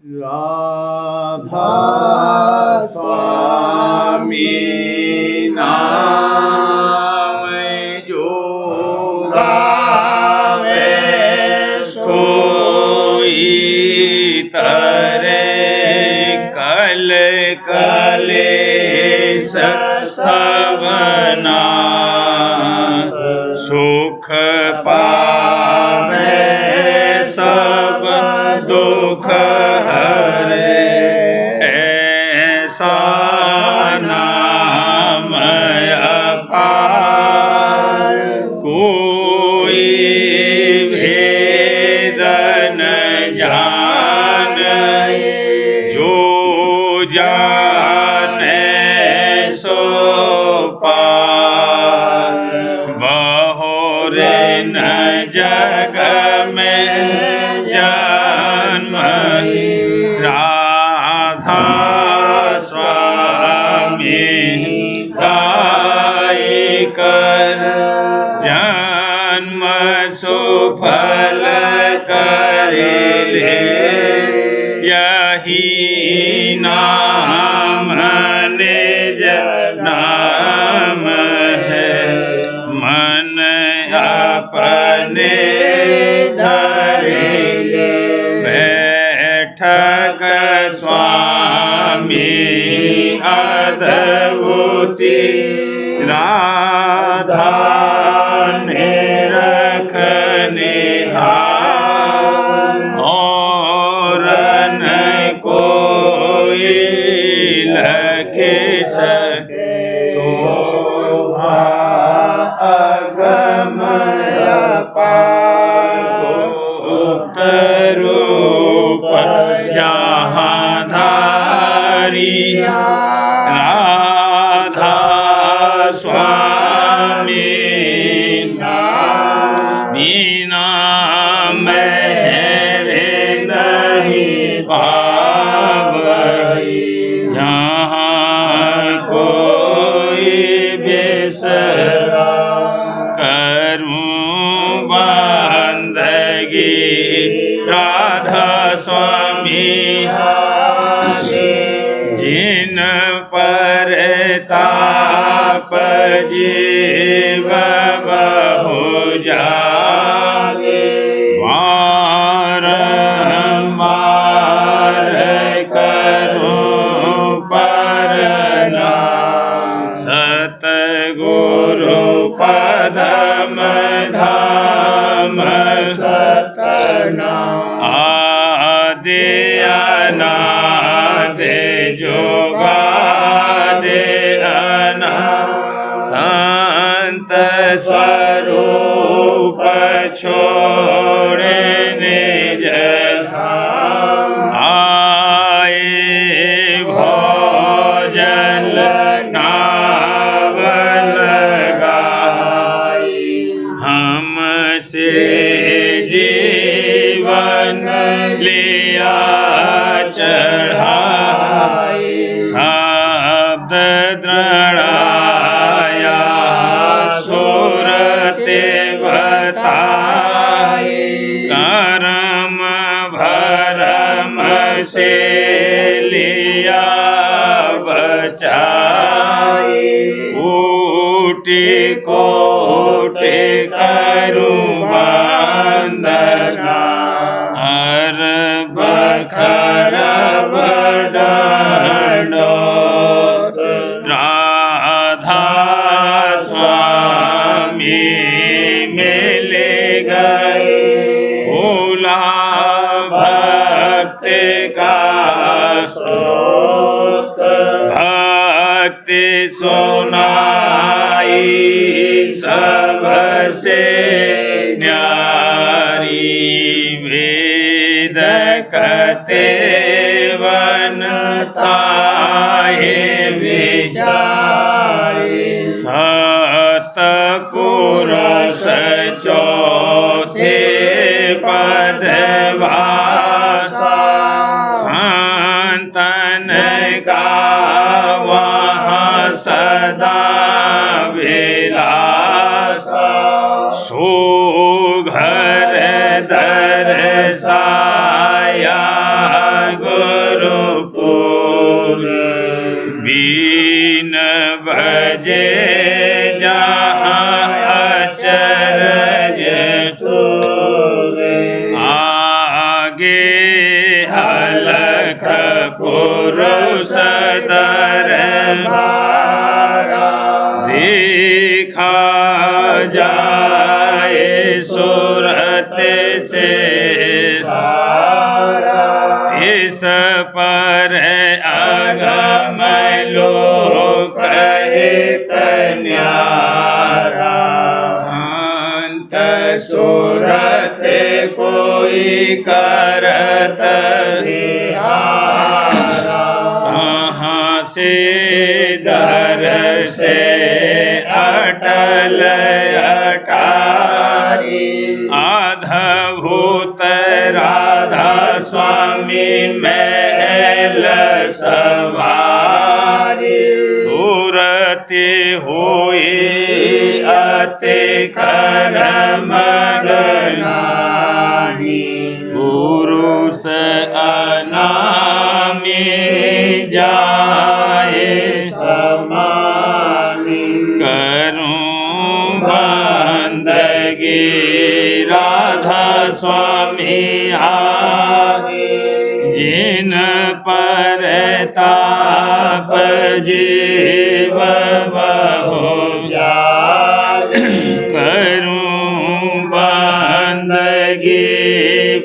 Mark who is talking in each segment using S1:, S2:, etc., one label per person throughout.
S1: राधा स्वामी नाम जो गावे सोई तरे कल कलेश सब नाश सुख पावे सब दुख हरे ऐसा नाम अपार कोई भेद न जाने जो जाने सो पार बहुरे न जग में जन्म राधा स्वामी गाय कर जन्म सुफल करे ले यही नाम निज नाम है मन अपने धरे बैठक स्वामी अद्भुति राधा ने रखने और न कोई लखे सके शोभा अगमय गुप्त रूप जहाँ धारिया राधा स्वामी मीना मेरे नहीं पावई जहाँ कोई बेसरा करूं बंदगी राधा स्वामी जिन पर ताप जीव बहु जागे बारंबार करूं परना सतगुरु पदम धाम सतना आदि अनादि जोगादि संत स्वरूप छोड़े निज धाम आए भोजन नावल गाई हमसे जीवन लिया चढ़ाई शब्द दृढ़ाया सुरते बताई कर्म भरम से लिया बचाई कोटि कोटि करूं वंदना हर बखर बदंडो राधा स्वामी मिल गए भोला भक्ति का स्रोत भक्ति सुनाई सबसे न्यारी वेद कते वनताए विचारी सतपुरुष चौथे पदवासा संतन का वहाँ सदा विलासा सो घर दरसाया गो अलख पुरुष दरबारा देखा जाए सूरत से सारा इस पर अगम लोक एक न्यारा संत सूरत कोई करत कहाँ से दर से अटल अटारी अद्भुत राधा स्वामी महल सवारी सूरति हुई अति कर्म गनानी गुरु से अनामी जाए समानी करूं बंदगी राधा स्वामी आगे जिन पर ताप जीव बहु करूं बंदगी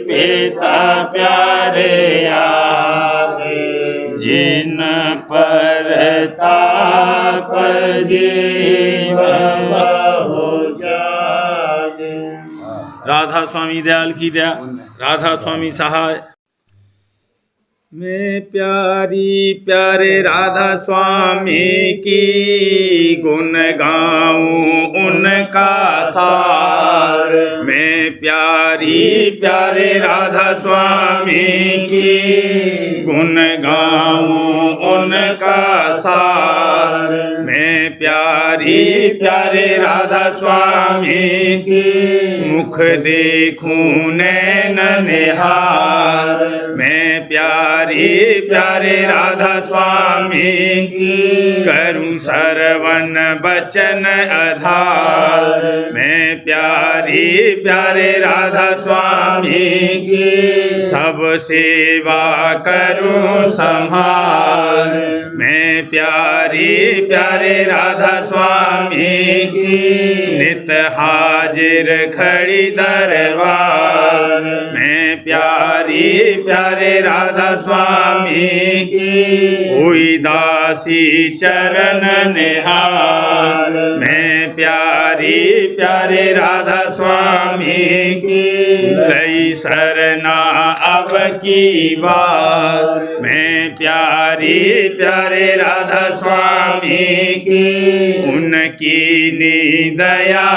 S1: पिता प्यारे आगे जिन पर ताप जीव बहु जागे। राधा स्वामी दयाल की दया, राधा स्वामी सहाय। मैं प्यारी प्यारे राधा स्वामी की गुण गाऊं उनका सार। मैं प्यारी प्यारे राधा स्वामी की गुण गाऊं उनका सार। मैं प्यारी प्यारे राधा स्वामी की मुख देखूं नैन निहार। मैं प्यारी प्यारे राधा स्वामी की करूं श्रवण बचन आधार। मैं प्यारी प्यारे राधा स्वामी की सब सेवा करूं संभार। मैं प्यारी प्यारे राधा स्वामी की नित हाजिर खड़ी दरबार। मैं प्यारी प्यारे राधा स्वामी की हुई दासी चरण निहार। मैं प्यारी प्यारे राधा स्वामी की लई सरना अब की बात। मैं प्यारी प्यारे राधा स्वामी की उनकी दया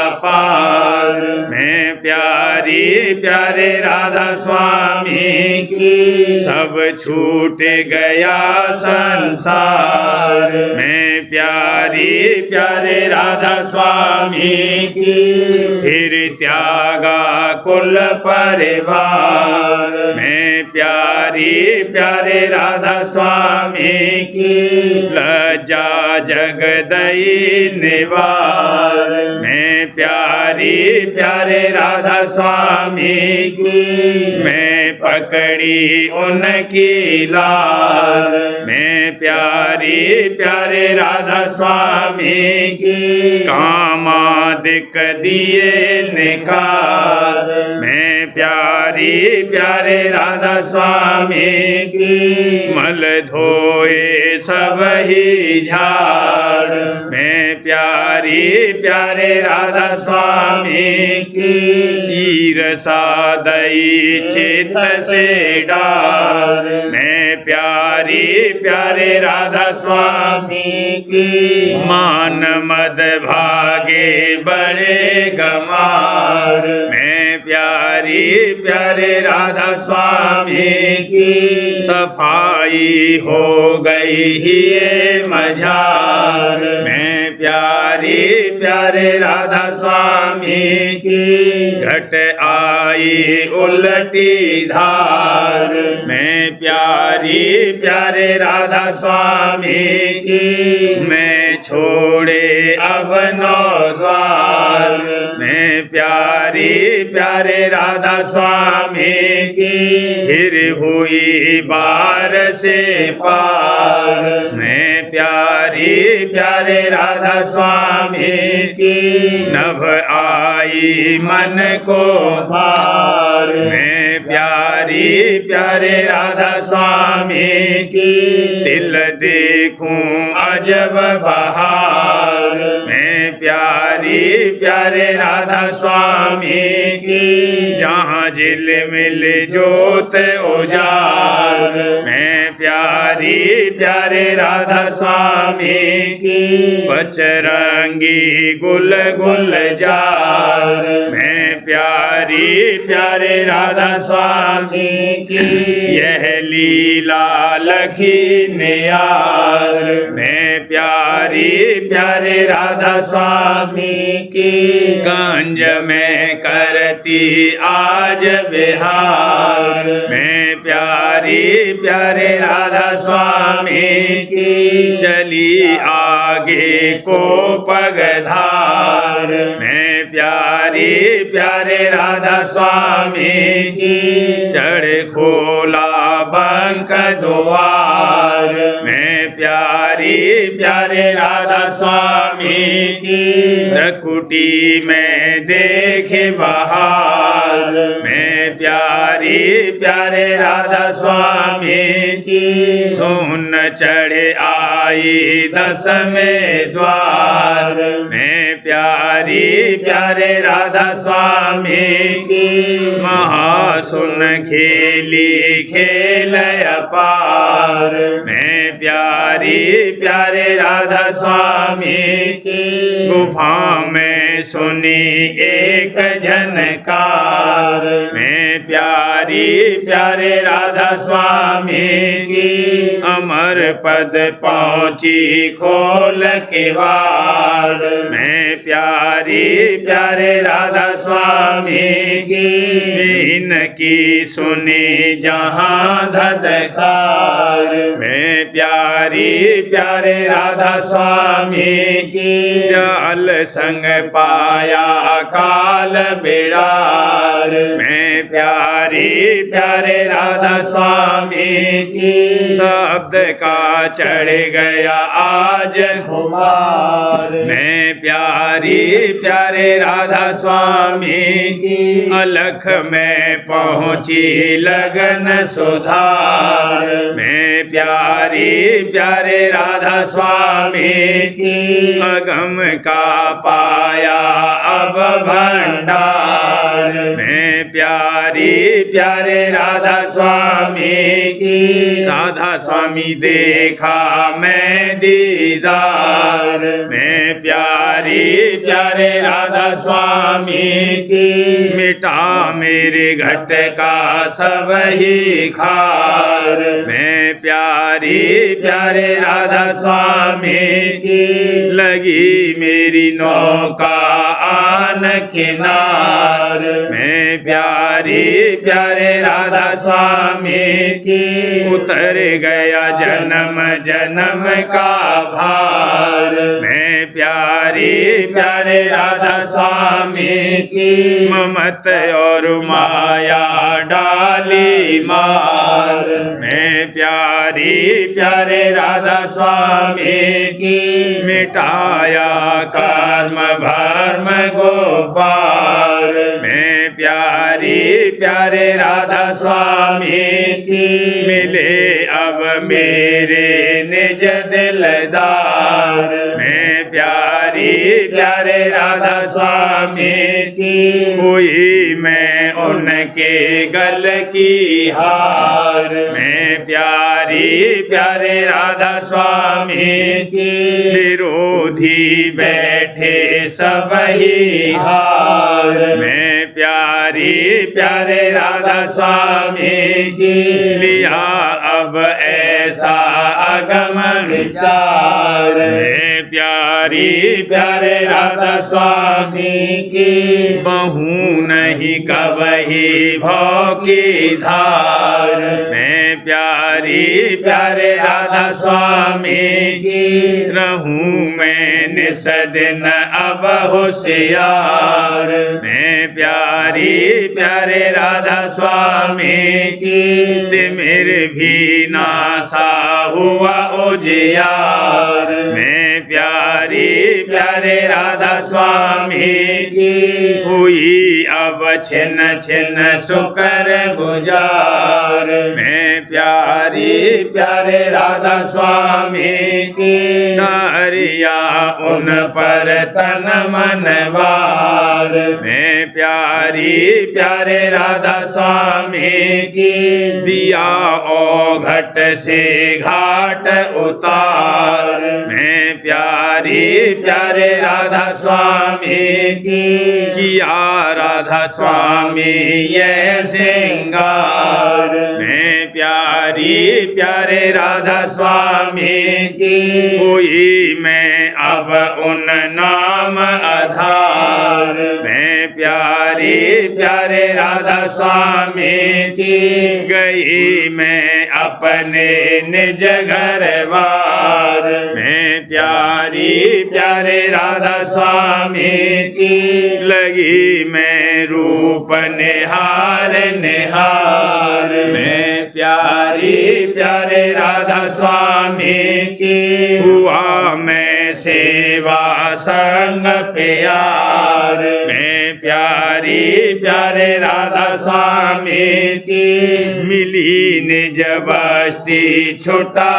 S1: अपार। मैं प्यारी प्यारे राधा स्वामी की सब छूट गया संसार। मैं प्यारी प्यारे राधा स्वामी की फिर त्यागा कुल परिवार। मैं प्यारी प्यारे राधा स्वामी की लज्जा जगदई निवार। मैं प्यारी प्यारे राधा स्वामी की मैं पकड़ी उनकी लार। मैं प्यारी प्यारे राधा स्वामी की कामादिक दिए निकार। मैं प्यारी प्यारे राधा स्वामी की मल धोए सब ही झाड़। मैं प्यारी प्यारे राधा स्वामी की ईर्षा दई चित से डार। मैं प्यारी प्यारे राधा स्वामी की मान मद भागे बड़े गमार। मैं प्यारी प्यारे राधा स्वामी की सफाई हो गई ही मझार। मैं प्यारी प्यारे राधा स्वामी की घट आई उलटी धार। मैं प्यारी प्यारे राधा स्वामी की मैं छोड़े अब 9 द्वार। मैं प्यारी प्यारे राधा स्वामी की फिर हुई बार से पार। मैं प्यारी प्यारे राधा स्वामी की नभ आई मन को भार। मैं प्यारी प्यारे राधा स्वामी की दिल देखूं अजब बहार। मैं प्यारी प्यारे राधा स्वामी की जहाँ झिलमिल जोत उजाड़। मैं प्यारी प्यारे राधा स्वामी की बजरंगी गुल गुलजार। मैं प्यारी प्यारे राधा स्वामी की यह लीला लखी नियार। मैं प्यारी प्यारे राधा स्वामी की गंज में करती आज बिहार। मैं प्यारी प्यारे राधा स्वामी की चली आगे को पगधार। मैं प्यारी प्यारे राधा स्वामी की चढ़ खोला बंक द्वार। मैं प्यारी प्यारे राधा स्वामी की प्रकुटी में देखे बहार। मैं प्यारी प्यारे राधा स्वामी की सुन चढ़े आई 10वें द्वार। मैं प्यारी प्यारे राधा स्वामी की महासुन खेली खेल अपार। मैं प्यारी प्यारे राधा स्वामी की गुफा में सुनी एक झनकार। मैं प्यारी प्यारे राधा स्वामी की अमर पद पहुँची खोल के वार। मैं प्यारी प्यारे राधा स्वामी की बीन की सुनी जहाँ धधकार। मैं प्यारी प्यारे राधा स्वामी की जाल संग पाया काल बिड़ार। मैं प्यारी प्यारे राधा स्वामी की शब्द का चढ़ गया आज खुमार। मैं प्यारी प्यारे राधा स्वामी की अलख में पहुँची लगन सुधार। मैं प्यारी प्यारे राधा स्वामी की अगम का पाया अब भंडार। मैं प्यारी प्यारे राधा स्वामी की राधा स्वामी देखा मैं दीदार। मैं प्यारी प्यारे राधा स्वामी की मिटा मेरे घट का सब ही खार। मैं प्यारी प्यारे राधा स्वामी की लगी मेरी नौका आन किनार। मैं प्यारी प्यारे राधा स्वामी की उतर गया जन्म जन्म का भार। मैं प्यारी प्यारे राधा स्वामी की ममत और माया डाली मार। मैं प्यारी प्यारे राधा स्वामी की मिटाया कर्म भर्म गोपार। मैं प्यारी प्यारे राधा स्वामी की मिले अब मेरे निज दिलदार। मैं प्यारी प्यारे राधा स्वामी की हुई मैं उनके गल की हार। मैं प्यारी प्यारे राधा स्वामी की विरोधी बैठे सब ही हार। मैं प्यारी प्यारे राधा स्वामी की लिया अब ऐसा अगम विचार। मैं प्यारी प्यारे राधा स्वामी की बहू नहीं कबही भौ की धार। मैं मैं प्यारी प्यारे राधा स्वामी की रहूं मैं निस दिन अब होशियार। मैं प्यारी प्यारे राधा स्वामी की तिमिर भी नासा हुआ उजियार। मैं प्यारी प्यारे राधा स्वामी की हुई अब छिन छिन सुकर गुजार। मैं प्यारी प्यारे राधा स्वामी की नारिया उन पर तन मन वार। मैं प्यारी प्यारे राधा स्वामी की दिया ओ घट से घाट उतार। मैं प्यारी प्यारे राधा स्वामी की किया राधा स्वामी ये सिंगार। मैं प्यारी प्यारे राधा स्वामी की हुई मैं अब उन नाम आधार। मैं प्यारी प्यारे राधा स्वामी की गई मैं अपने निज घर वार। मैं प्यारी प्यारे राधा स्वामी की लगी मैं रूप निहार निहार। मैं प्यारी प्यारे राधा स्वामी की हुआ मैं सेवा संग प्यार। मैं प्यारी प्यारे राधा स्वामी की मिली निज बस्ती छुटा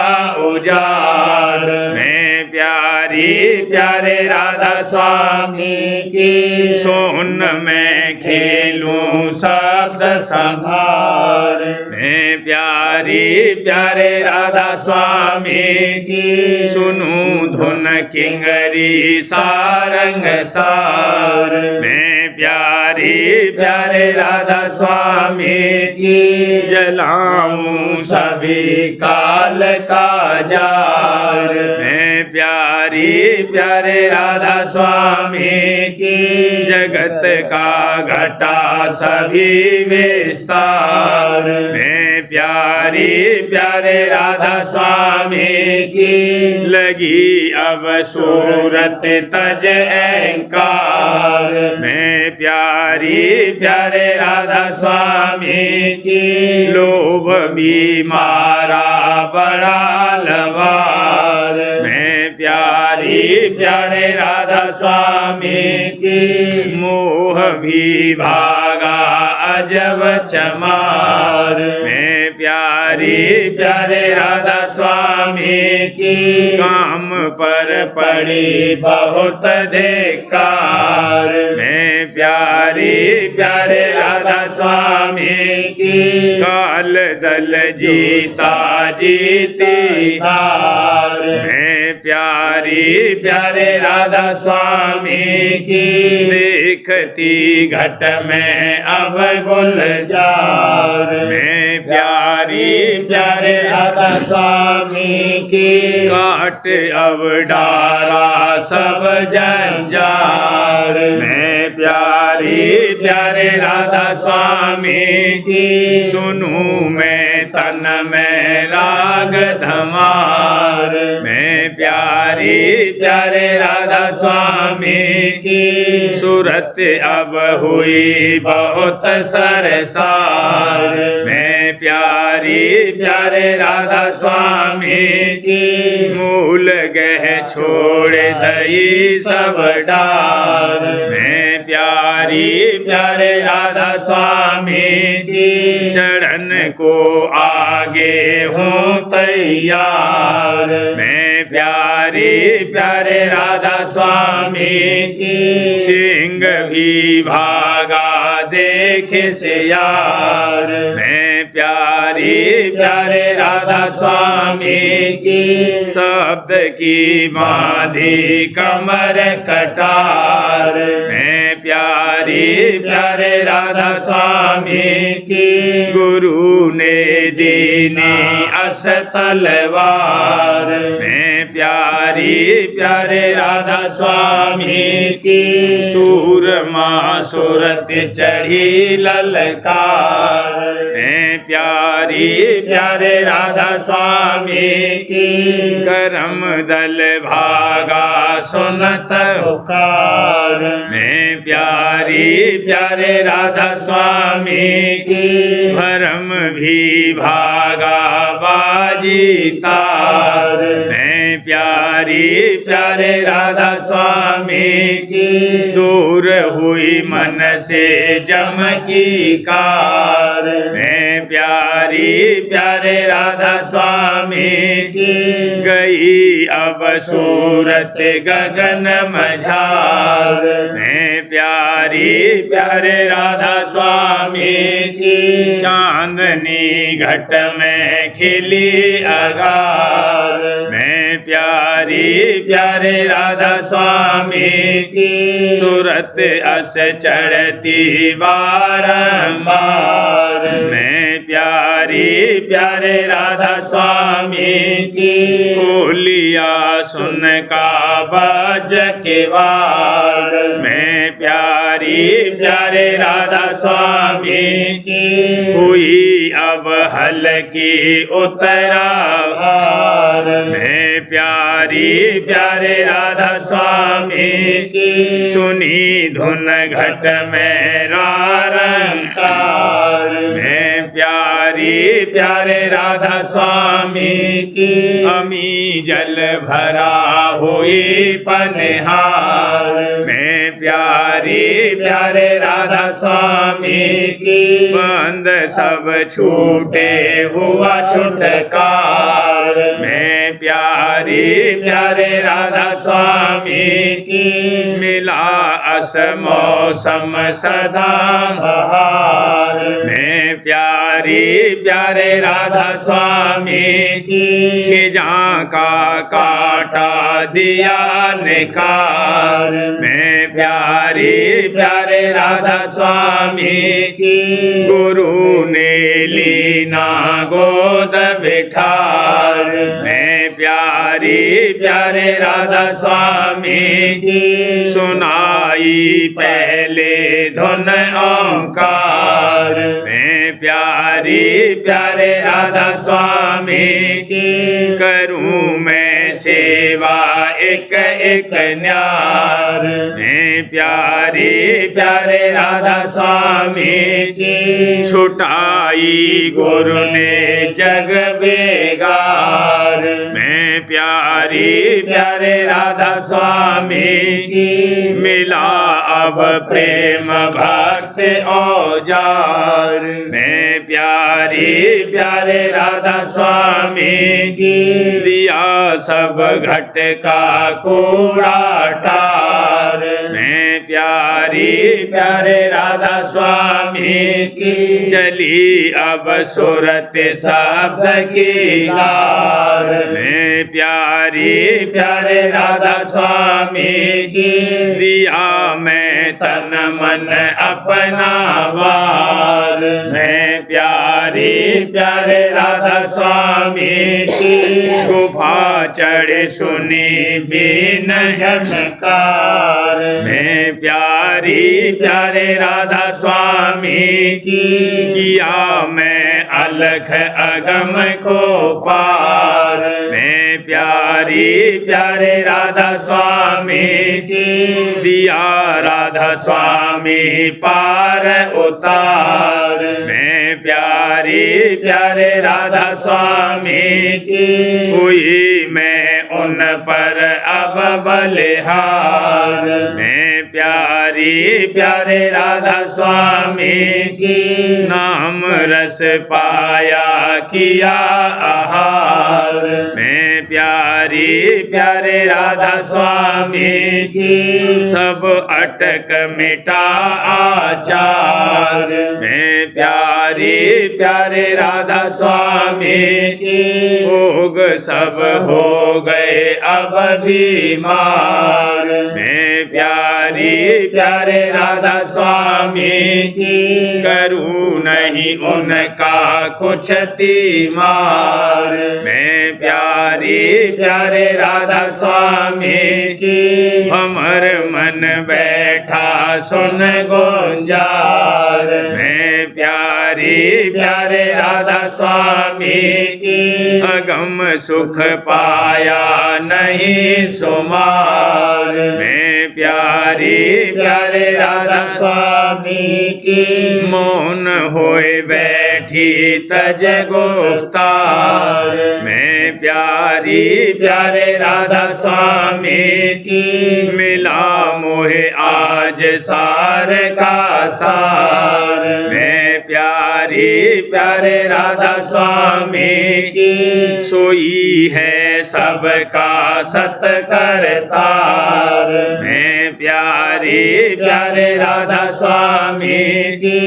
S1: उजाड़। मैं प्यारी प्यारे राधा स्वामी की सोन में खेलूं शब्द संभार। मैं प्यारी प्यारे राधा स्वामी की सुनूं धुन किंगरी सारंग सार। मैं प्यारी प्यारे राधा स्वामी की जलाऊं सभी काल का जार। मैं प्यारी प्यारे राधा स्वामी की जगत का घटा सभी विस्तार। मैं प्यारी प्यारे राधा स्वामी की लगी अब सूरत तज अहंकार। मैं प्यारी प्यारे राधा स्वामी की लोभ भी मारा बड़ा लवार। मैं प्यारी प्यारे राधा स्वामी की मोह भी भागा अजब चमार। मैं प्यारी प्यारे राधा स्वामी की काम पर पड़ी बहुत धिक्कार। मैं प्यारी प्यारे राधा स्वामी की काल दल जीता जीती हार। मैं प्यारी प्यारे राधा स्वामी की देखती घट में अब गुलजार। मैं प्यारी प्यारे राधा स्वामी की काट अब डारा सब जंजार। मैं प्यारी प्यारे राधा स्वामी की सुनूं मैं तन में राग धमार। मैं प्यारी प्यारे राधा स्वामी की सूरत अब हुई बहुत सरसार। मैं प्यारी प्यारे राधा स्वामी की मूल गह छोड़ दई सब डार। मैं प्यारी प्यारे राधा स्वामी की चरण को आगे हूँ तैयार। मैं प्यारी प्यारे राधा स्वामी की सिंह भी भागा देख से यार। मैं प्यारी प्यारे राधा स्वामी की शब्द की बांधी कमर कटार। मैं प्यारी प्यारे राधा स्वामी की गुरु ने दीनी अस तलवार में प्यारी प्यारे राधा स्वामी की सूरमा सूरत चढ़ी ललकार में प्यारी प्यारे राधा स्वामी की करम दल भागा सुनत पुकार में प्यारी प्यारे राधा स्वामी की भरम भी भागा बाजी तार में प्यारी प्यारे राधा स्वामी की दूर हुई मन से जम की कार में प्यारी प्यारे राधा स्वामी की गई अब सूरत गगन मझार में प्यारी प्यारे राधा स्वामी की चांदनी घट में खिली अगार में प्यारी प्यारे राधा स्वामी की सूरत अस चढ़ती बारंबार में प्यारी प्यारे राधा स्वामी की खोलिया सुन का बाज के वार में प्यारी प्यारे राधा स्वामी की हुई अब हल्की उतरा भार में प्यारी प्यारे राधा स्वामी की सुनी धुन घट में रंकार में प्यारी प्यारे राधा स्वामी की अमी जल भरा हुई पनहार में प्यारी प्यारे राधा स्वामी की बंद सब छूटे हुआ छुटकार में प्यारी प्यारे राधा स्वामी की मिला अस मौसम सदा बहार में प्यारी प्यारे राधा स्वामी की खिजा का काटा दिया निकार में प्यारी प्यारे राधा स्वामी की गुरु ने लीना गोद बिठार में प्यारी प्यारे राधा स्वामी की सुनाई पहले धुन ओंकार में प्यारी प्यारे राधा स्वामी की करूं मैं सेवा एक एक न्यार में प्यारी प्यारे राधा स्वामी की छुटाई गुरु ने जग बेगार में प्यारी प्यारे राधा स्वामी की मिला अब प्रेम भक्त औजार में प्यारी प्यारे राधा स्वामी की दिया सब घट का कूड़ा टार में प्यारी प्यारे राधा स्वामी की चली अब सूरत शब्द की लार में प्यारी प्यारे राधा स्वामी की दिया मैं तन मन अपना वार में प्यारी प्यारे राधा स्वामी की गुफा चढ़ सुनी बीन झनकार में प्यारी प्यारे राधा स्वामी की किया मैं अलख अगम को पार में प्यारी प्यारे राधा स्वामी की दिया राधा स्वामी पार उतार में प्यारी प्यारे राधा स्वामी की हुई मैं उन पर अब बलिहार में प्यारी प्यारे राधा स्वामी की नाम रस पाया किया आहार में प्यारी प्यारी प्यारे राधा स्वामी की सब अटक मिटा आचार में प्यारी प्यारे राधा स्वामी की भोग सब हो गए अब बीमार में प्यारी प्यारे राधा स्वामी की करूँ नहीं उनका कुछ तीमार मैं प्यारी प्यारे राधा स्वामी की हमर मन बैठा सुन गुंजार मैं प्यारी प्यारे राधा स्वामी की अगम सुख पाया नहीं सुमार मैं प्यारी प्यारे राधा स्वामी की मौन होए बैठी तज गुफ्तार मैं प्यारी प्यारे राधा स्वामी की मिला मोहे आज सार का सार मैं प्यारी प्यारे राधा स्वामी की सोई है सबका सत करतार मैं प्यारी प्यारे राधा स्वामी की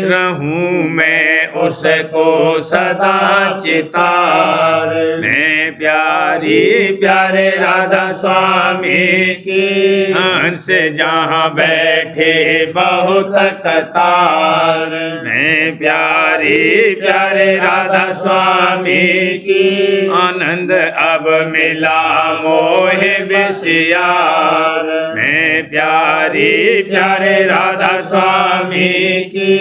S1: रहूं मैं उसको सदा चितार मैं प्यारी प्यारे राधा स्वामी की हंस जहाँ बैठे बहुत कतार मैं प्यारी प्यारे राधा स्वामी की आनंद अब मिला मोहे विषयार मैं प्यारी प्यारे राधा स्वामी की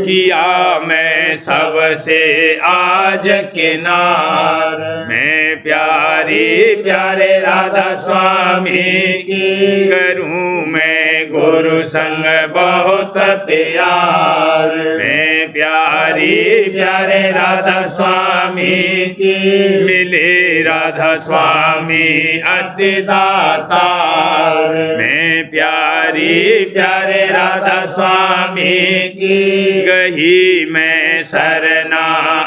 S1: किया मैं सबसे आज किनार मैं प्यारी प्यारे राधा स्वामी की करूं मैं गुरु संग बहुत प्यार मैं प्यारी प्यारे राधा स्वामी की मिले राधा स्वामी अति दातार मैं प्यारी प्यारे राधा स्वामी की गही मैं सरना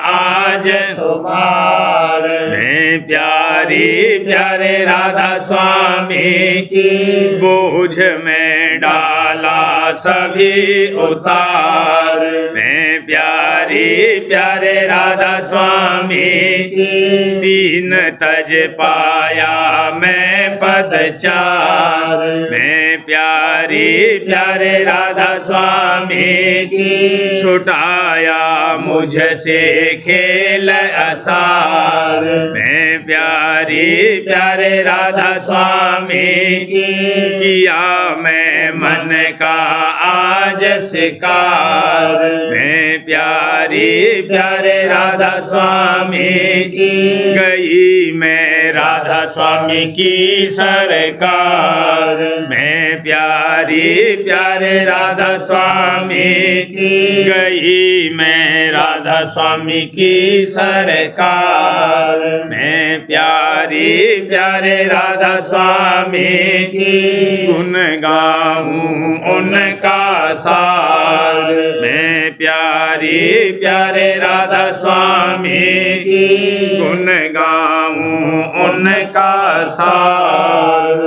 S1: आज तुम्हार मैं प्यारी प्यारे राधा स्वामी की बोझ में डाला सभी उतार मैं प्यारी प्यारे राधा स्वामी की तीन तज पाया मैं पदचार मैं प्यारी प्यारे राधा स्वामी की छुटाया मुझसे खेल असार मैं प्यारी प्यारे राधा स्वामी की किया मैं मन का आज शिकार मैं प्यारी प्यारे राधा स्वामी की गई मैं राधा स्वामी की सरकार मैं प्यारी प्यारे राधा स्वामी की गई मैं राधा स्वामी की सरकार मैं प्यारी प्यारे राधा स्वामी की गुण गाऊं उनका सार मैं प्यारी प्यारे राधा स्वामी की गुण गाऊं उनका सार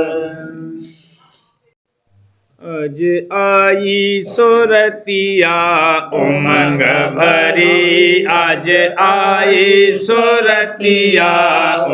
S1: आज आई सुरतिया उमंग भरी आज आई सुरतिया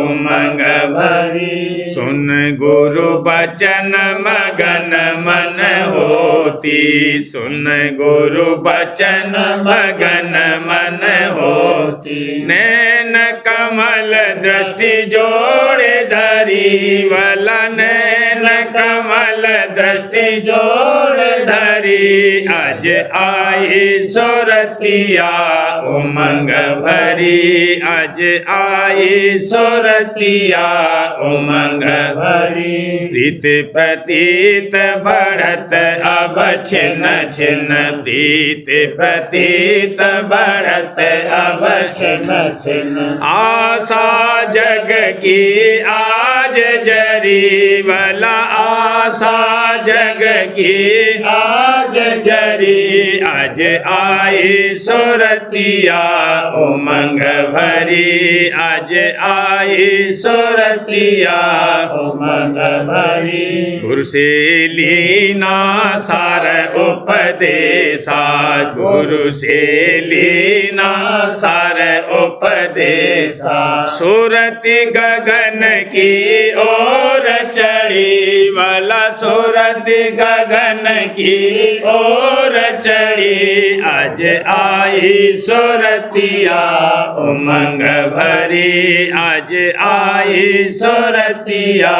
S1: उमंग भरी सुन गुरु बचन मगन मन होती सुन गुरु बचन मगन मन होती नैन कमल दृष्टि जोड़े धरी वला नैन कमल दृष्टि जोड़ धरी आज आई सुरतिया उमंग भरी आज आई सुरतिया उमंग भरी प्रीत प्रतीत बढ़त अब छिन्न छिन्न प्रीत प्रतीत बढ़त अब छिन्न छिन्न आशा जग की आज आज जरी भला आशा जग की आज जरी आज आई सुरतिया उमंग भरी आज आई सुरतिया उमंग भरी गुरु से लीना सार उपदेशा गुरु से लीना सार उपदेशा सूरति गगन की ओर चढ़ी वाला सूरति गगन की ओर चढ़ी आज आई सुरतिया उमंग भरी आज आई सुरतिया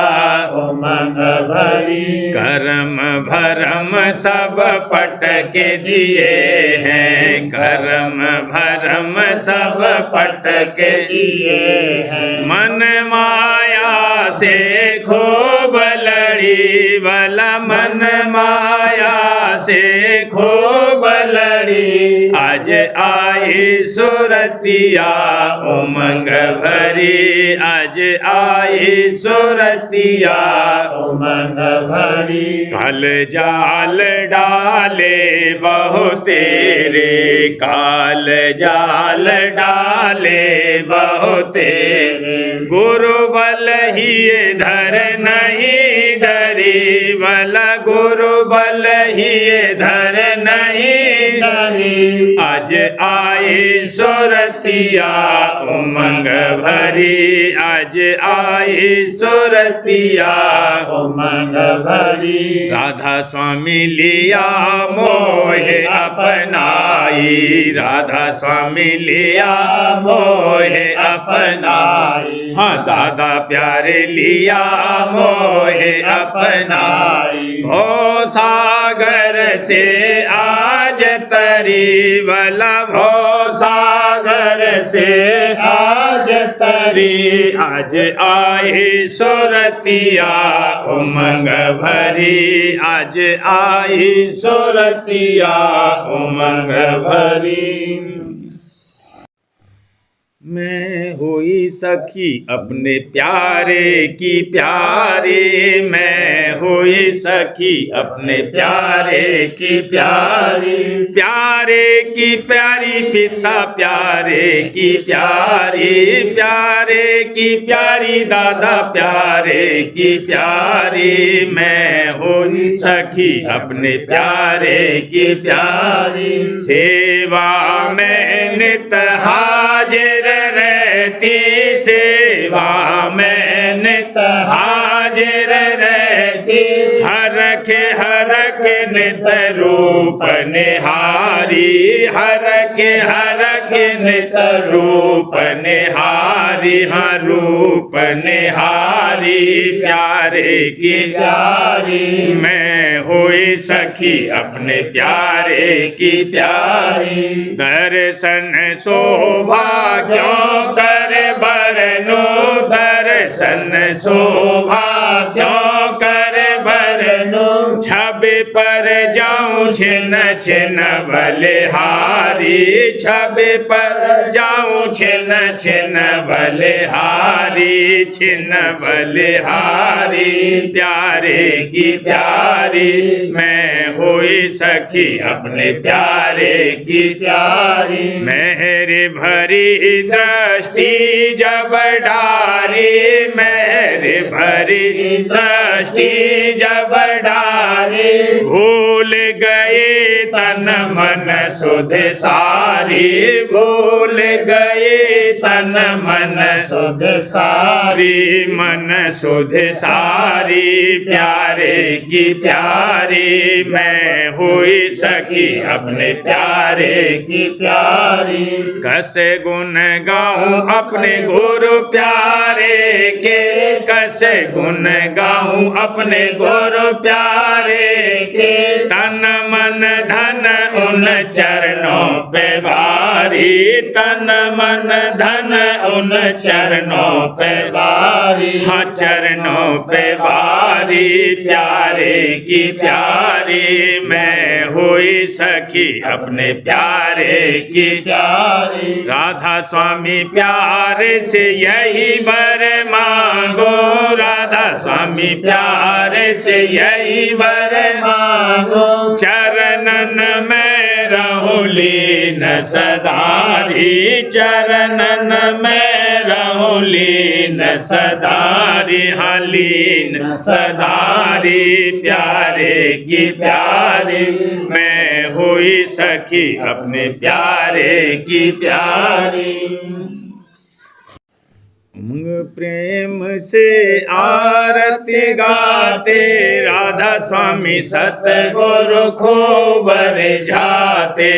S1: उमंग भरी कर्म भरम सब पट के दिए हैं कर्म भरम सब पट के दिए हैं मन माया से खूब लड़ी भला मन माया से खूब लड़ी आज आई सुरतिया उमंग भरी आज आई सुरतिया उमंग भरी कल जाल डाले बहुतेरे काल जाल डाले बहुतेरे गुरु बल ही धर नहीं डरी भला गुरु बल ही धर नहीं डरी आज आई सुरतिया उमंग भरी आज आई सुरतिया उमंग भरी राधा स्वामी लिया मोहे अपनाई राधा स्वामी लिया मोहे अपनाई हाँ दादा प्यारे लिया मोहे अपनाई भो सागर से आज तरी भला भो सागर से आज तरी आज आई सुरतिया उमंग भरी आज आई सुरतिया उमंग भरी मैं हुई सखी अपने प्यारे की प्यारी मैं हुई सखी अपने प्यारे की प्यारी प्यारे की प्यारी पिता प्यारे की प्यारी प्यारे की प्यारी दादा प्यारे की प्यारी मैं हुई सखी अपने प्यारे की प्यारी सेवा में नित हाजिर रहती सेवा में नित हाजिर रहती हरख नित रूप निहारी हरख नित रूप निहारी हर रूप निहारी प्यारे की प्यारी मैं हुई सखी अपने प्यारे की प्यारी दर्शन शोभा क्यों कर बरनो दर्शन शोभा क्यों कर बरनो छवि पर जाऊं छिन छिन बलिहारी छवि पर जाऊं छिन छिन बलिहारी छिन बलिहारी प्यारे की प्यारी मैं हुई सखी अपने प्यारे की प्यारी मेहर भरी दृष्टि जब डारी मेहर भरी दृष्टि जब डारी भूल गए तन मन सुध सारी भूल गए तन मन सुध सारी मन सुध सारी प्यारे की प्यारी मैं हुई सखी अपने प्यारे की प्यारी कैसे गुण गाऊं अपने गुरु प्यारे के कैसे गुण गाऊं अपने गुरु प्यारे के तन मन धन उन चरणों पे भारी तन मन धन उन चरणों पे भारी हाँ चरणों पे भारी प्यारे की प्यारी मैं हुई सखी अपने प्यारे की प्यारी राधा स्वामी प्यारे से यही वर मांगो राधा स्वामी प्यारे से यही वर मांगो, चरणन में रहूं लीन सदारी, चरणन में रहूं लीन सदारी, हाँ लीन सदारी, प्यारे की प्यारी मैं हुई सखी अपने प्यारे की प्यारी। उमंग प्रेम से आरती गाते, राधा स्वामी सतगुरु खूब रिझाते,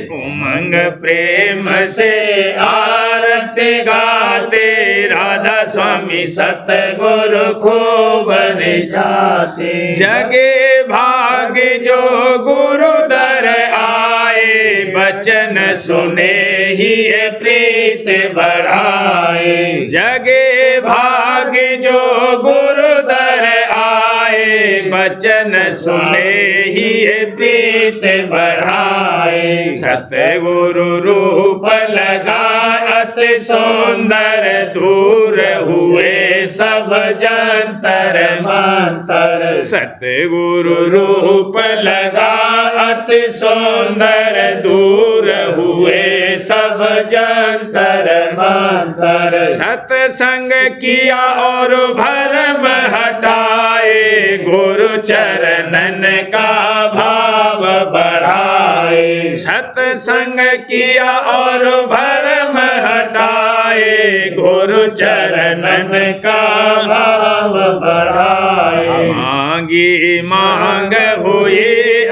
S1: उमंग प्रेम से आरती गाते, राधा स्वामी सतगुरु खूब रिझाते, जगे भाग जो गुरु दर आए, बचन सुने ही प्रीत बढ़ाए, जगे भाग जो गुरु दर आए, बचन सुने ही प्रीत बढ़ाए, सतगुरु रूप लगात सुंदर, दूर हुए सब जंतर मंतर, सतगुरु रूप लगात सुंदर, दूर हुए सब जंतर मंतर, सत्संग किया और भरम हटाए, गुरु चरणन का भाव बढ़ाए, सत्संग किया और भरम हटाए, गुरु चरणन का भाव बढ़ाए, मांगी मांग हुई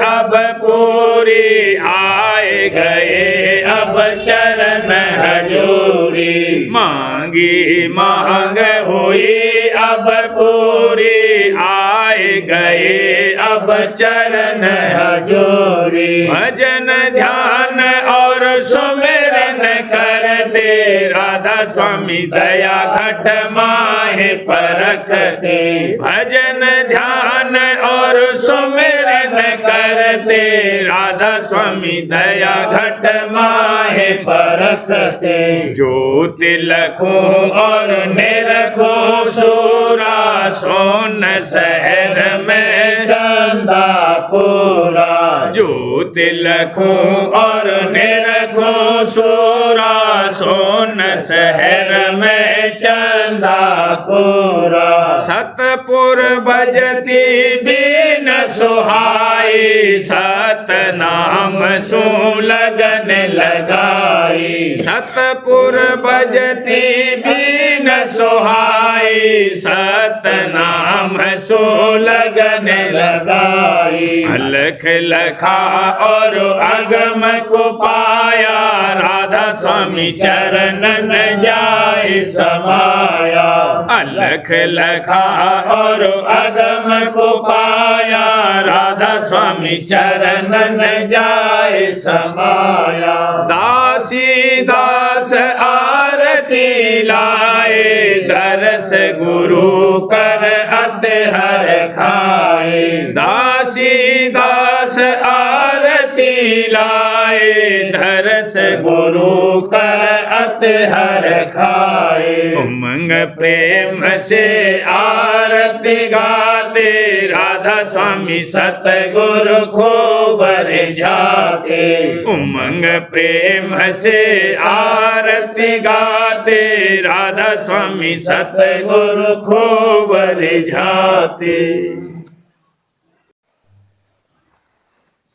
S1: अब पूरी, आए गए अब चरण हजूरी, मांगी मांग हुई अब पूरी, आए गए अब चरण हजूरी, भजन ध्यान और सुमिरन करते, राधा स्वामी दया घट माहे परखते, भजन ध्यान और सुमिरन करते, राधा स्वामी दया घट माहे परखते, जो तिलकों और निरखों सूरा, सोन शहर में चंदा पूरा, जो तिलकों और निरखों सूरा, सोन शहर में चंदा पूरा, सतपुर बजती बीन सुहाई, सत नाम सु लगन लगाई, सतपुर बजती बीन सुहाई, सत नाम सो लगन लगाई, अलख लखा और अगम को पाया, राधा स्वामी चरणन जाए समाया, अलख लखा और अगम को पाया, राधा स्वामी चरणन जाए समाया, दासी दास आरती लाए, दरस गुरु कर अतहर खाए, दासी दास आरती लाए, दरस गुरु कर अतहर खाए, उमंग प्रेम से आरती गाते, राधा स्वामी सतगुरु खूब रिझाते, उमंग प्रेम से आरती गाते, राधा स्वामी सतगुरु खूब रिझाते।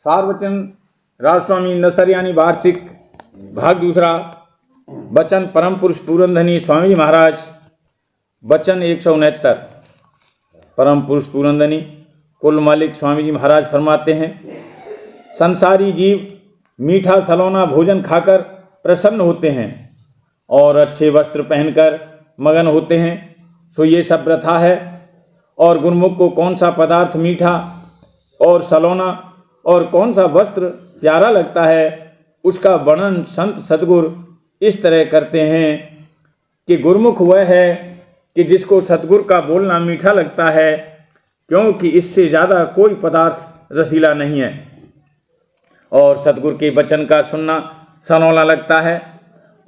S2: सारवचन राजस्वामी नसरियानी वार्तिक भाग दूसरा। वचन परम पुरुष पूरनधनी स्वामी महाराज। वचन 169। परम पुरुष पूरनधनी कुल मालिक स्वामी जी महाराज फरमाते हैं, संसारी जीव मीठा सलौना भोजन खाकर प्रसन्न होते हैं और अच्छे वस्त्र पहनकर मगन होते हैं, सो ये सब प्रथा है। और गुरुमुख को कौन सा पदार्थ मीठा और सलौना और कौन सा वस्त्र प्यारा लगता है, उसका वर्णन संत सद्गुरु इस तरह करते हैं कि गुरुमुख वह है कि जिसको सद्गुरु का बोलना मीठा लगता है, क्योंकि इससे ज़्यादा कोई पदार्थ रसीला नहीं है। और सद्गुरु के वचन का सुनना सलौना लगता है,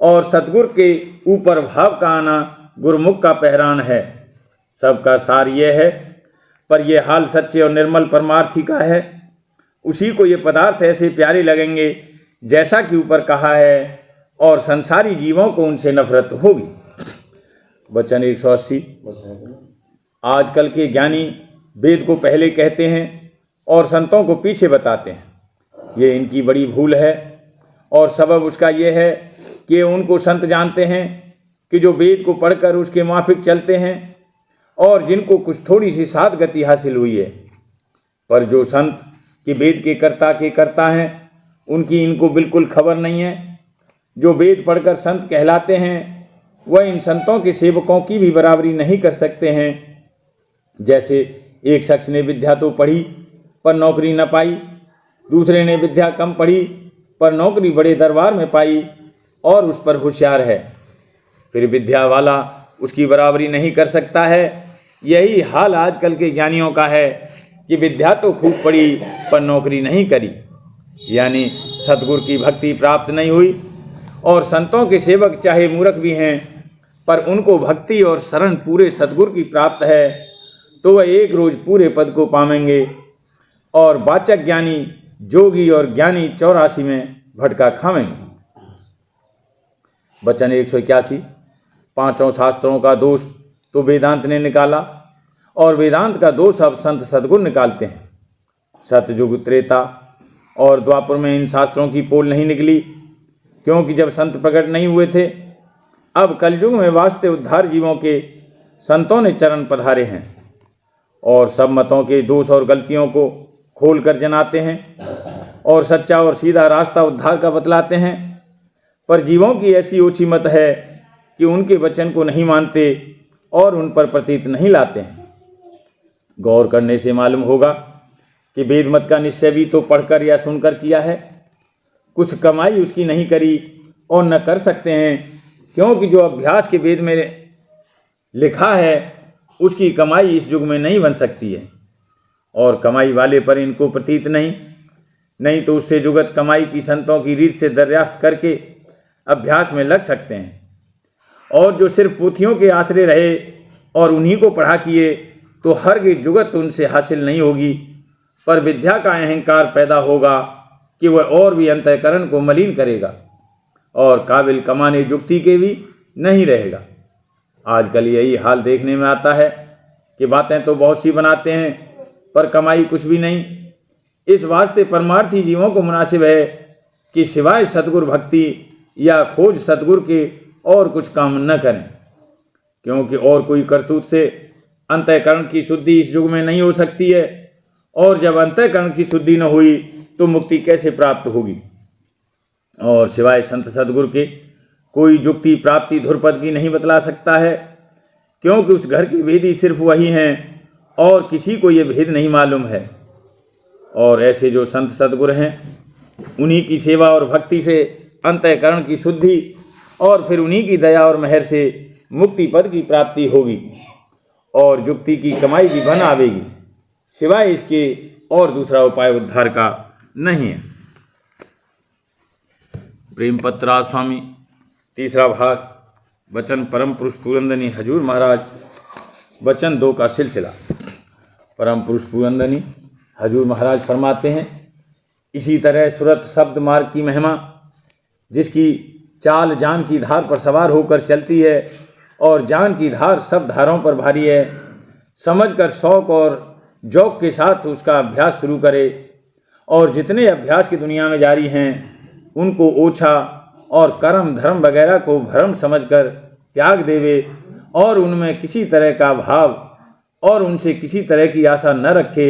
S2: और सद्गुरु के ऊपर भाव का आना गुरुमुख का पहरान है। सबका सार यह है, पर यह हाल सच्चे और निर्मल परमार्थी का है। उसी को ये पदार्थ ऐसे प्यारे लगेंगे जैसा कि ऊपर कहा है, और संसारी जीवों को उनसे नफरत होगी। वचन 180। आजकल के ज्ञानी वेद को पहले कहते हैं और संतों को पीछे बताते हैं। ये इनकी बड़ी भूल है, और सबब उसका ये है कि उनको संत जानते हैं कि जो वेद को पढ़कर उसके माफिक चलते हैं और जिनको कुछ थोड़ी सी साध गति हासिल हुई है। पर जो संत कि वेद के कर्ता हैं, उनकी इनको बिल्कुल खबर नहीं है। जो वेद पढ़कर संत कहलाते हैं वह इन संतों के सेवकों की भी बराबरी नहीं कर सकते हैं। जैसे एक शख्स ने विद्या तो पढ़ी पर नौकरी न पाई, दूसरे ने विद्या कम पढ़ी पर नौकरी बड़े दरबार में पाई और उस पर होशियार है, फिर विद्या वाला उसकी बराबरी नहीं कर सकता है। यही हाल आजकल के ज्ञानियों का है कि विद्या तो खूब पढ़ी पर नौकरी नहीं करी, यानी सतगुरु की भक्ति प्राप्त नहीं हुई। और संतों के सेवक चाहे मूर्ख भी हैं, पर उनको भक्ति और शरण पूरे सतगुरु की प्राप्त है, तो वह एक रोज पूरे पद को पावेंगे। और वाचक ज्ञानी जोगी और ज्ञानी 84 में भटका खावेंगे। वचन 181। पांचों शास्त्रों का दोष तो वेदांत ने निकाला, और वेदांत का दोष अब संत सद्गुरु निकालते हैं। सतयुग, त्रेता और द्वापर में इन शास्त्रों की पोल नहीं निकली, क्योंकि जब संत प्रकट नहीं हुए थे। अब कलयुग में वास्ते उद्धार जीवों के संतों ने चरण पधारे हैं, और सब मतों के दोष और गलतियों को खोल कर जनाते हैं, और सच्चा और सीधा रास्ता उद्धार का बतलाते हैं। पर जीवों की ऐसी ओछी मत है कि उनके वचन को नहीं मानते और उन पर प्रतीत नहीं लाते हैं। गौर करने से मालूम होगा कि वेद मत का निश्चय भी तो पढ़कर या सुनकर किया है, कुछ कमाई उसकी नहीं करी और न कर सकते हैं, क्योंकि जो अभ्यास के वेद में लिखा है उसकी कमाई इस युग में नहीं बन सकती है, और कमाई वाले पर इनको प्रतीत नहीं तो उससे जुगत कमाई की संतों की रीत से दरियाफ्त करके अभ्यास में लग सकते हैं। और जो सिर्फ पोथियों के आश्रय रहे और उन्हीं को पढ़ा किए, तो हर जुगत उनसे हासिल नहीं होगी, पर विद्या का अहंकार पैदा होगा कि वह और भी अंतःकरण को मलिन करेगा और काबिल कमाने युक्ति के भी नहीं रहेगा। आजकल यही हाल देखने में आता है कि बातें तो बहुत सी बनाते हैं पर कमाई कुछ भी नहीं। इस वास्ते परमार्थी जीवों को मुनासिब है कि सिवाय सतगुरु भक्ति या खोज सतगुरु के और कुछ काम न करें, क्योंकि और कोई करतूत से अंतःकरण की शुद्धि इस युग में नहीं हो सकती है, और जब अंतःकरण की शुद्धि न हुई तो मुक्ति कैसे प्राप्त होगी। और सिवाय संत सद्गुरु के कोई युक्ति प्राप्ति धुरपद की नहीं बतला सकता है, क्योंकि उस घर के भेदी सिर्फ वही हैं और किसी को ये भेद नहीं मालूम है। और ऐसे जो संत सद्गुरु हैं उन्हीं की सेवा और भक्ति से अंतःकरण की शुद्धि और फिर उन्हीं की दया और मेहर से मुक्ति पद की प्राप्ति होगी और युक्ति की कमाई भी बन आवेगी। सिवाय इसके और दूसरा उपाय उद्धार का नहीं है। प्रेम पत्रा स्वामी तीसरा भाग, वचन परम पुरुष पुरंदनी हजूर महाराज, वचन 2 का सिलसिला। परम पुरुष पुरंदनी हजूर महाराज फरमाते हैं, इसी तरह सुरत शब्द मार्ग की महिमा, जिसकी चाल जान की धार पर सवार होकर चलती है और जान की धार सब धारों पर भारी है, समझकर शौक और जौक के साथ उसका अभ्यास शुरू करे और जितने अभ्यास की दुनिया में जारी हैं उनको ओछा और कर्म धर्म वगैरह को भ्रम समझकर त्याग देवे और उनमें किसी तरह का भाव और उनसे किसी तरह की आशा न रखे,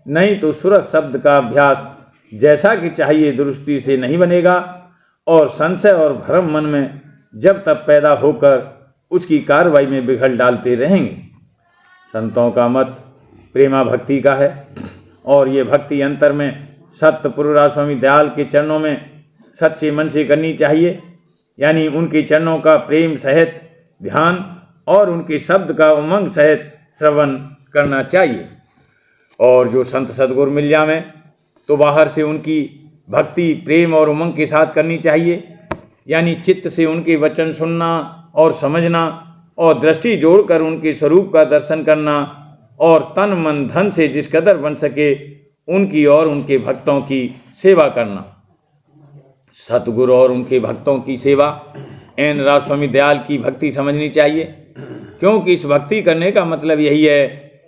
S2: नहीं तो सुरत शब्द का अभ्यास जैसा कि चाहिए दुरुस्ती से नहीं बनेगा और संशय और भ्रम मन में जब तब पैदा होकर उसकी कार्रवाई में बिघड़ डालते रहेंगे। संतों का मत प्रेमा भक्ति का है और ये भक्ति अंतर में सत्य पुरुषा स्वामी दयाल के चरणों में सच्चे मन से करनी चाहिए, यानी उनके चरणों का प्रेम सहित ध्यान और उनके शब्द का उमंग सहित श्रवण करना चाहिए। और जो संत सद्गुरु मिल जावें तो बाहर से उनकी भक्ति प्रेम और उमंग के साथ करनी चाहिए, यानी चित्त से उनके वचन सुनना और समझना और दृष्टि जोड़कर उनके स्वरूप का दर्शन करना और तन मन धन से जिस कदर बन सके उनकी और उनके भक्तों की सेवा करना। सतगुरु और उनके भक्तों की सेवा एन राजस्वामी दयाल की भक्ति समझनी चाहिए, क्योंकि इस भक्ति करने का मतलब यही है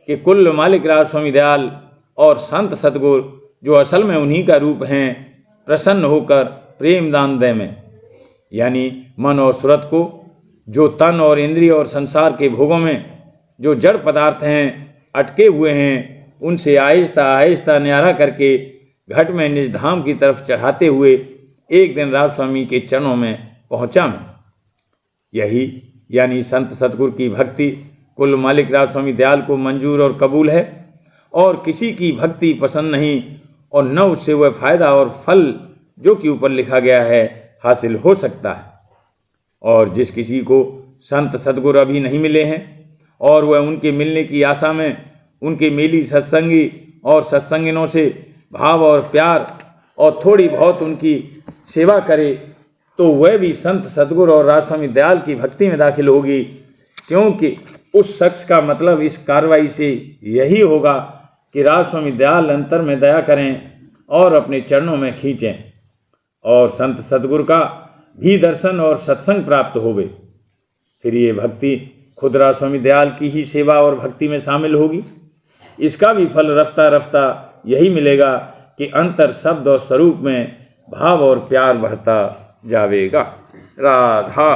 S2: कि कुल मालिक राजस्वामी दयाल और संत सतगुरु जो असल में उन्हीं का रूप हैं प्रसन्न होकर प्रेम दान दे में, यानी मन और सूरत को, जो तन और इंद्रिय और संसार के भोगों में जो जड़ पदार्थ हैं अटके हुए हैं, उनसे आहिस्ता आहिस्ता न्यारा करके घट में निज धाम की तरफ चढ़ाते हुए एक दिन राजस्वामी के चरणों में पहुँचा मैं। यही यानी संत सतगुरु की भक्ति कुल मालिक राजस्वामी दयाल को मंजूर और कबूल है, और किसी की भक्ति पसंद नहीं और न उससे वह फायदा और फल जो कि ऊपर लिखा गया है हासिल हो सकता है। और जिस किसी को संत सतगुरु अभी नहीं मिले हैं और वह उनके मिलने की आशा में उनके मेली सत्संगी और सत्संगिनों से भाव और प्यार और थोड़ी बहुत उनकी सेवा करे, तो वह भी संत सतगुरु और राजस्वामी दयाल की भक्ति में दाखिल होगी, क्योंकि उस शख्स का मतलब इस कार्रवाई से यही होगा कि राजस्वामी दयाल अंतर में दया करें और अपने चरणों में खींचें और संत सतगुरु का भी दर्शन और सत्संग प्राप्त होवे। फिर ये भक्ति खुद राजस्वामी दयाल की ही सेवा और भक्ति में शामिल होगी। इसका भी फल रफ्ता रफ्ता यही मिलेगा कि अंतर शब्द और स्वरूप में भाव और प्यार बढ़ता जावेगा। राधा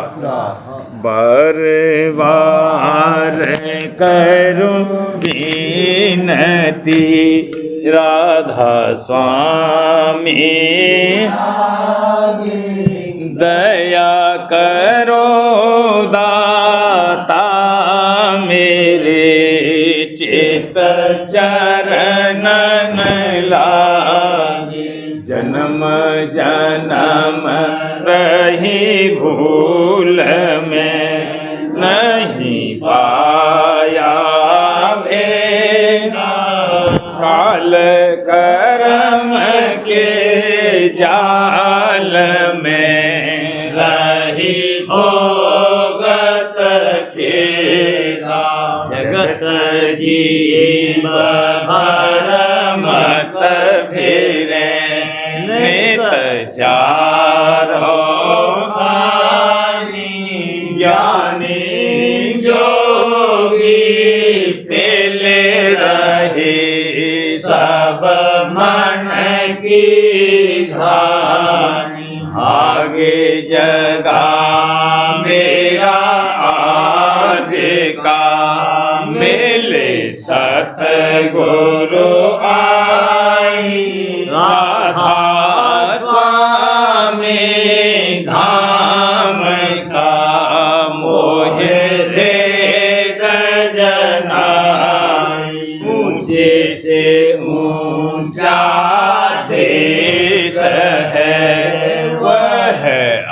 S2: बार बार करूं विनती राधा स्वामी दया करो दाता मेरे चित चरणन लागे जन्म जन्म रही भूल में नहीं पाया मेरा काल कर्म के जाल में रही भोगत खेला जगत जीव भर मत फिरे नित चारों खानी ज्ञानी जोगी पेले रहे सब मन की घानी आगे जगा मेरा आगे का मिले सतगुरु आई राधा स्वामी धाम का मोहे दे जनाई ऊंचे से ऊंचा देश है वह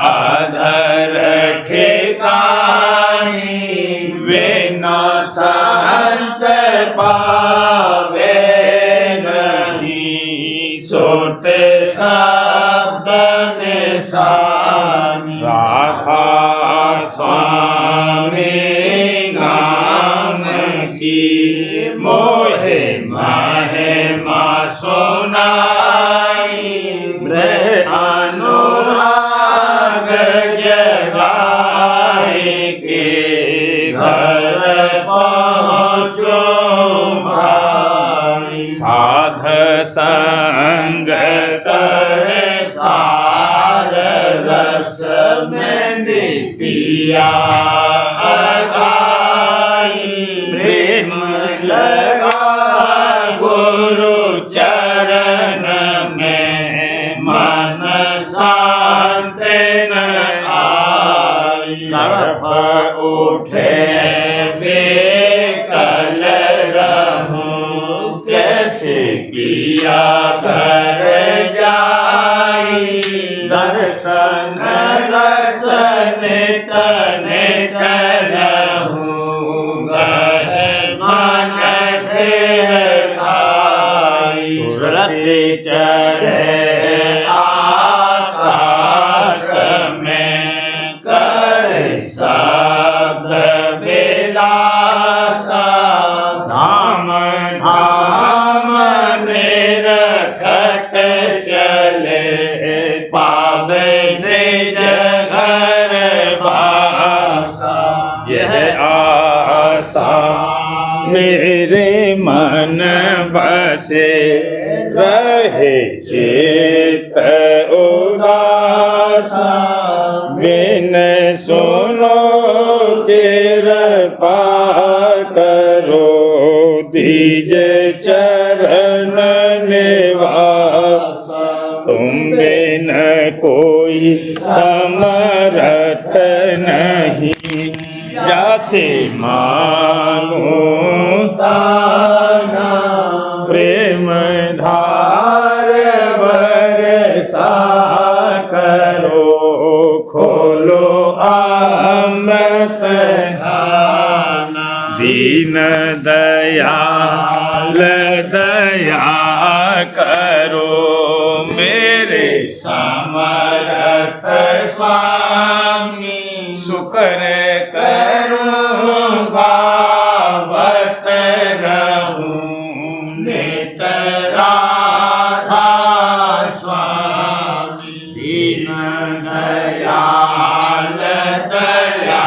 S2: आधर ठिकानी वे न संत पावे नहीं सोते शब्द निशानी राधा स्वामी नाम की मोहे महिमा सुनाई अनुराग जगाए के घर पहुँचो भाई साध संग कर सार रस में पिया प्रेम लगा गुरु चरण में मन शांत न आई तड़प उठे बेकल रहूं कैसे पिया घर जाई दर्शन रसन तने करहूं सूरत चढ़े आकाश में कर शब्द
S1: लासा धाम धाम निरखत चले पावे निज घर बासा यह आशा मेरे मन बसे रहे चित उदासा बिन सुनो कृपा करो दीजे चरण निवास तुम बिन कोई समर्थ नहीं जासे मांगो ताना प्रेम धार बरसा करो खोलो अमृत धाना दीन दयाल दया करो मेरे समर्थ स्वामी शुक्र करूं बाबत रहूं नित राधा स्वामी दीन दयाल दया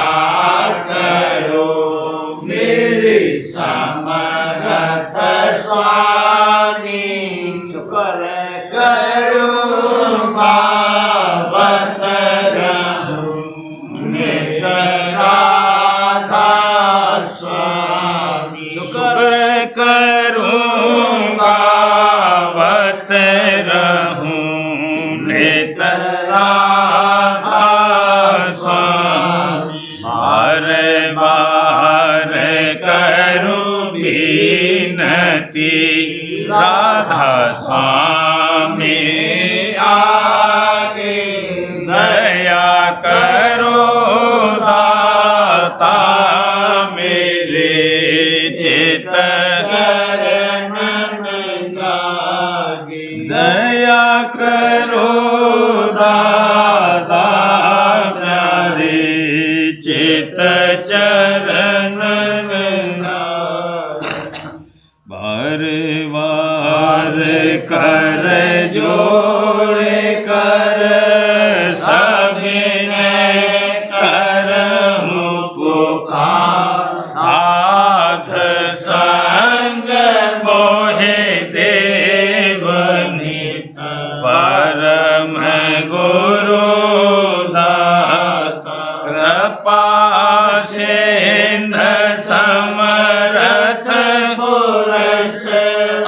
S1: करो मेरे समर्थ स्वामी शुक्र करूं बाबत रहूं नित राधा स्वामी शुक्र करूंगा बत रहूं नित राधा स्वामी बार बार करूं विनती राधा स्वामी आगे दया करो दाता मेरे चित शरण लागे दया करो दाता मेरे चित चरण बार बार कर जोड़े कर सभिने करहूं पुकार साध संग मोहे देव नित परम गुरु दाता कृपा सिंध समरथ पुरुष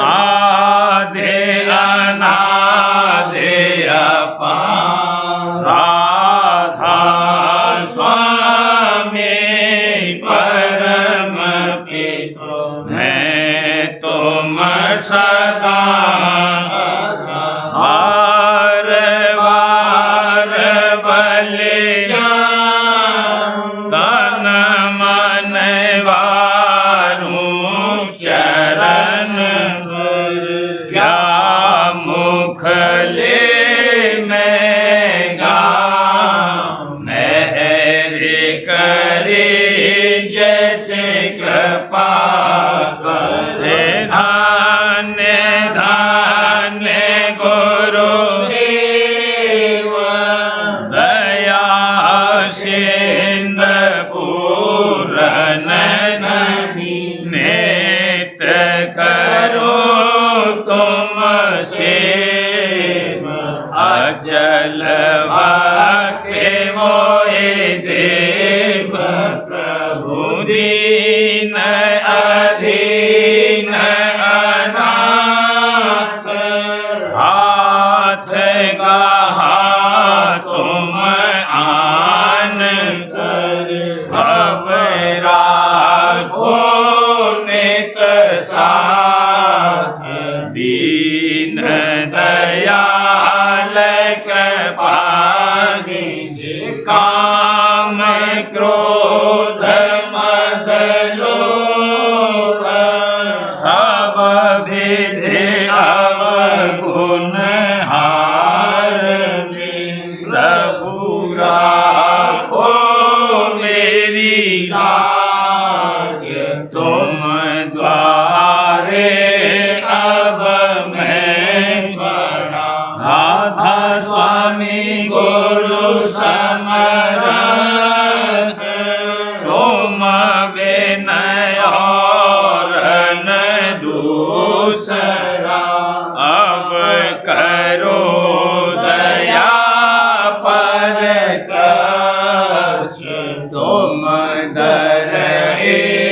S1: आदि अनादि अपार राधा स्वामी परम पितो मैं तुम सदा बार बार बलिदान तन मन वारूं चरण क्या मुख ले मैं गाऊं मेहर करे जैसे कृपा करे धान्य धान्य गुरु देव दया सिंध पूरन नेत करो तुम से अचल वाक्य मोहे देव प्रभु दीन अधीन अनाथ हाथ गहा तुम आन कर अब राखो नित साथ दीन दयाल कृपागी काम क्रोध मद लोभ सब विधि अवगुण हार प्रभु राखो मेरी लाज विनय और न दूसरा, अब करो दया पर कछ, तुम दरएति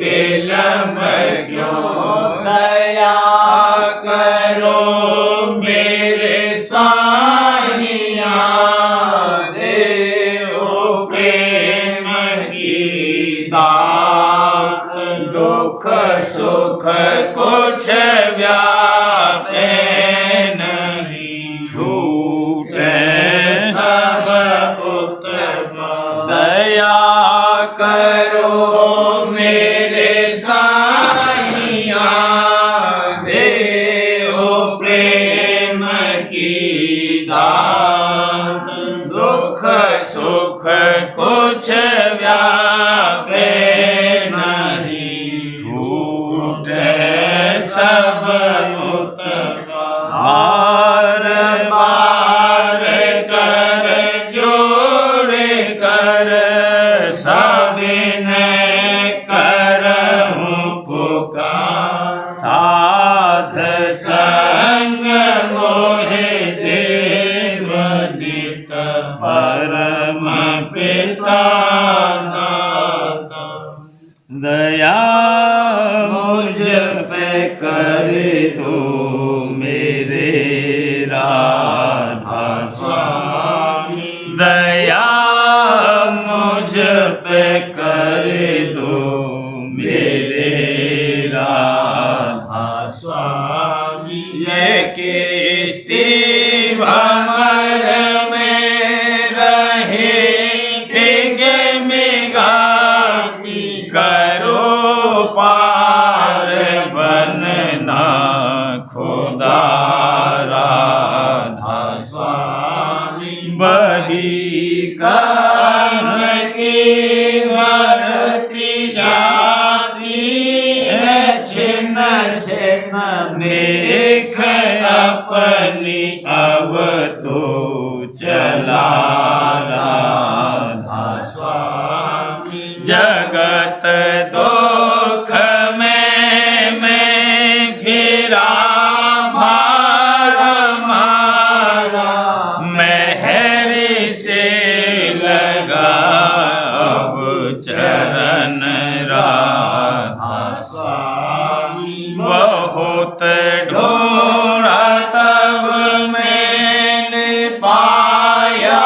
S1: विलम्ब क्यों, दया करो मेरे साहिया, देओ प्रेम की दात, दुख सुख कुछ व्यापे नहीं, झूठे सब उत्तम, दया करो मेरे साहिया, देओ प्रेम की दात, दुख सुख कुछ व्यापे नहीं, झूठे सब उत्तम, बार बार कर जोड़ कर सबिनय करहूँ पुकार, साध संग मोहे देव नित, परम पिता दाता, दया मुझ पे कर दो मेरे राधा स्वामी, दया मुझ पे कर दो मेरे राधा स्वामी, ये किस्ती भंवर में रहे डिगे मिगाती, करो पार बनना खुदा राधा स्वामी, बही कर्म की बढ़ती जाती है, छिन्न छिन्न देख अपनी अब तो चला राधा स्वामी, जगत दुख में मैं फिरा मारा मारा, मेहर से लगा अब चरण राधा स्वामी, बहुत ढूंढा तब मैंने पाया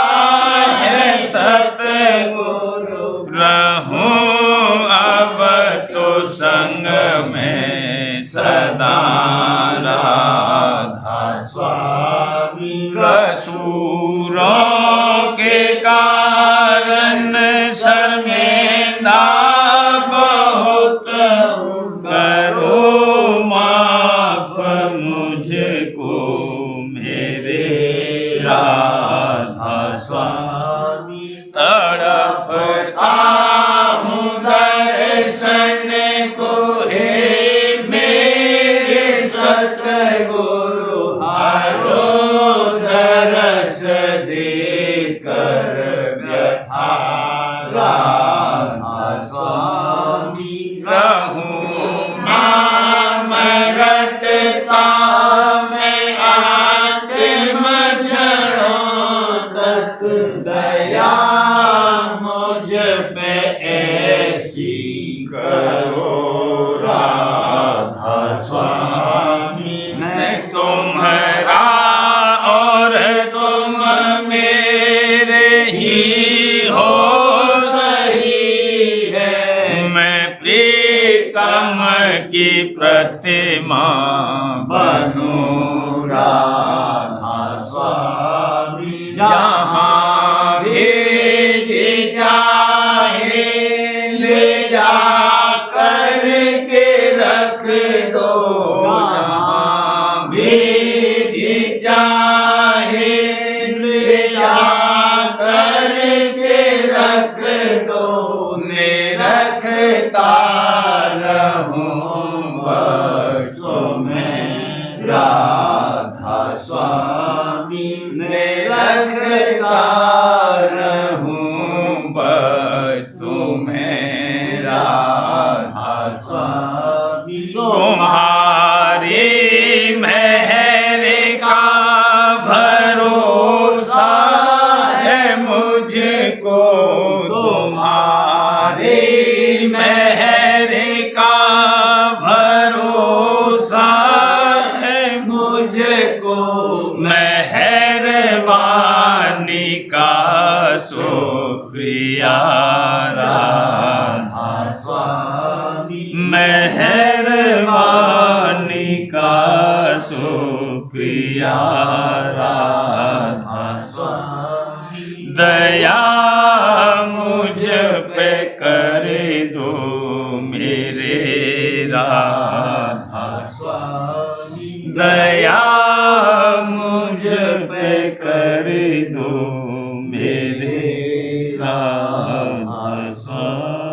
S1: है सतगुरु, रहूं अब तो संग में सदा राधा स्वामी, कसूरों के कारण शर्मिंदा बहुत, करो माफ मुझको मेरे राधा स्वामी, तड़पता हूँ दर्शन को हे मेरे सतगुरु, हरो दरस दे कर व्यथा राधा स्वामी, रहूं नाम रटता मैं अंतिम क्षणों तक, दया मुझ पे ऐसी करो राधा स्वामी, मैं तुम्हारा और तुम मेरे ही हो सही है, मैं प्रीतम की प्रतिमा बनूं राधा स्वामी, जहाँ भी चाहे ले जा कर के रख दो, जहाँ भी चाहे ले जा कर के रख दो, मैं रखता रहूं बस तुम्हें राधा स्वामी, मैं रखता रहूं बस तुम मैं राधा स्वामी
S2: तुम्हारी मेहर का भरोसा है मुझको, तुम्हारी मेहर का भरोसा है
S1: मुझको
S2: मेहरबानी का शुक्रिया
S1: राधा स्वामी
S2: मेहरबानी का शुक्रिया राधा
S1: स्वामी
S2: दया मुझ पे कर दो मेरे राधा
S1: स्वामी
S2: दया मुझ पे कर दो मेरे राधा स्वामी।